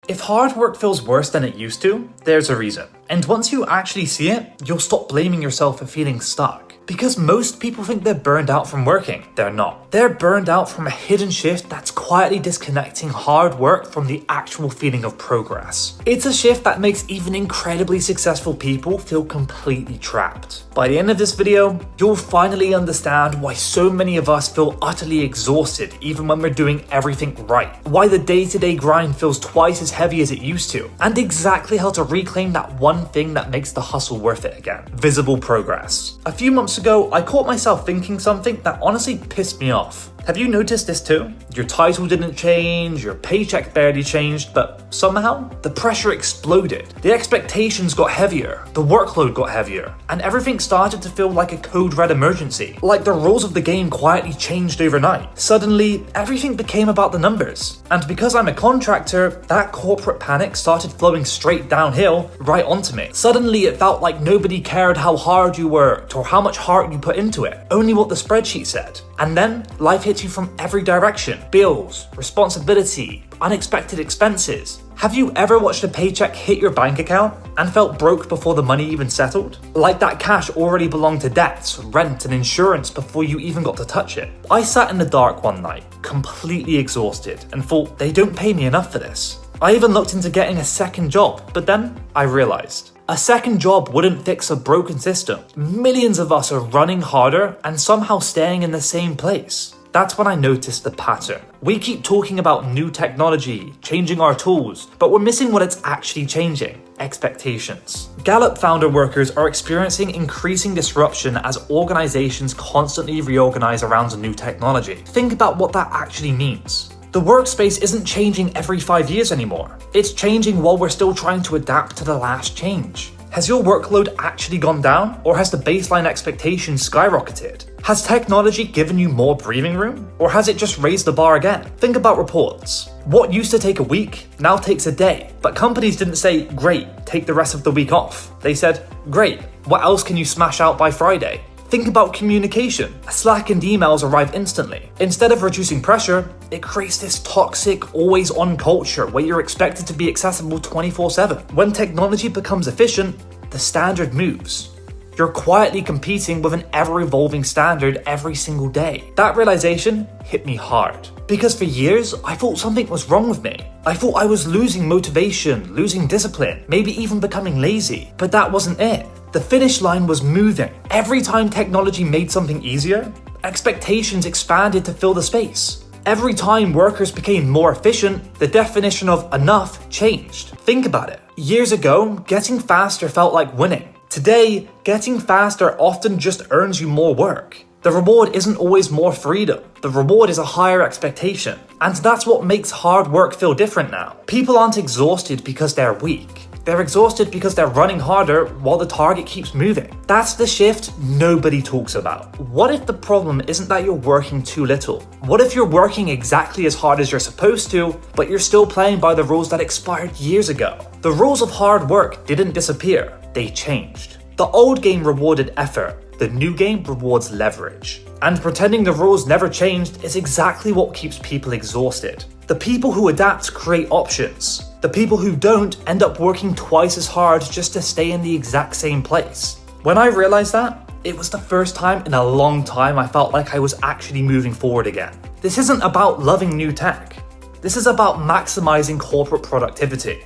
If hard work feels worse than it used to, there's a reason. And once you actually see it, you'll stop blaming yourself for feeling stuck. Because most people think they're burned out from working. They're not. They're burned out from a hidden shift that's quietly disconnecting hard work from the actual feeling of progress. It's a shift that makes even incredibly successful people feel completely trapped. By the end of this video, you'll finally understand why so many of us feel utterly exhausted even when we're doing everything right. Why the day-to-day grind feels twice as heavy as it used to. And exactly how to reclaim that one thing that makes the hustle worth it again. Visible progress. A few months ago, I caught myself thinking something that honestly pissed me off. Have you noticed this too? Your title didn't change, your paycheck barely changed, but somehow the pressure exploded. The expectations got heavier, the workload got heavier, and everything started to feel like a code red emergency. Like the rules of the game quietly changed overnight. Suddenly, everything became about the numbers. And because I'm a contractor, that corporate panic started flowing straight downhill right onto me. Suddenly, it felt like nobody cared how hard you worked or how much heart you put into it, only what the spreadsheet said. And then, life hits you from every direction. Bills, responsibility, unexpected expenses. Have you ever watched a paycheck hit your bank account and felt broke before the money even settled? Like that cash already belonged to debts, rent, and insurance before you even got to touch it. I sat in the dark one night, completely exhausted, and thought, they don't pay me enough for this. I even looked into getting a second job, but then I realized a second job wouldn't fix a broken system. Millions of us are running harder and somehow staying in the same place. That's when I noticed the pattern. We keep talking about new technology, changing our tools, but we're missing what it's actually changing: expectations. Gallup founder workers are experiencing increasing disruption as organizations constantly reorganize around new technology. Think about what that actually means. The workspace isn't changing every 5 years anymore. It's changing while we're still trying to adapt to the last change. Has your workload actually gone down, or has the baseline expectation skyrocketed? Has technology given you more breathing room, or has it just raised the bar again? Think about reports. What used to take a week now takes a day, but companies didn't say, great, take the rest of the week off. They said, great, what else can you smash out by Friday? Think about communication. Slack and emails arrive instantly. Instead of reducing pressure, it creates this toxic, always-on culture where you're expected to be accessible 24/7. When technology becomes efficient, the standard moves. You're quietly competing with an ever-evolving standard every single day. That realization hit me hard. Because for years, I thought something was wrong with me. I thought I was losing motivation, losing discipline, maybe even becoming lazy. But that wasn't it. The finish line was moving. Every time technology made something easier, expectations expanded to fill the space. Every time workers became more efficient, the definition of enough changed. Think about it. Years ago, getting faster felt like winning. Today, getting faster often just earns you more work. The reward isn't always more freedom. The reward is a higher expectation. And that's what makes hard work feel different now. People aren't exhausted because they're weak. They're exhausted because they're running harder while the target keeps moving. That's the shift nobody talks about. What if the problem isn't that you're working too little? What if you're working exactly as hard as you're supposed to, but you're still playing by the rules that expired years ago? The rules of hard work didn't disappear, they changed. The old game rewarded effort, the new game rewards leverage. And pretending the rules never changed is exactly what keeps people exhausted. The people who adapt create options. The people who don't end up working twice as hard just to stay in the exact same place. When I realized that, it was the first time in a long time I felt like I was actually moving forward again. This isn't about loving new tech. This is about maximizing corporate productivity.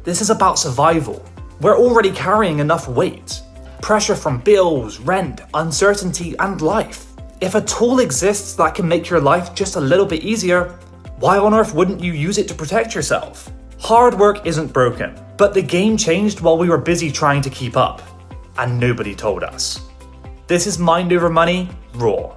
This is about survival. We're already carrying enough weight. Pressure from bills, rent, uncertainty, and life. If a tool exists that can make your life just a little bit easier, why on earth wouldn't you use it to protect yourself? Hard work isn't broken, but the game changed while we were busy trying to keep up, and nobody told us. This is Mind Over Money, Raw.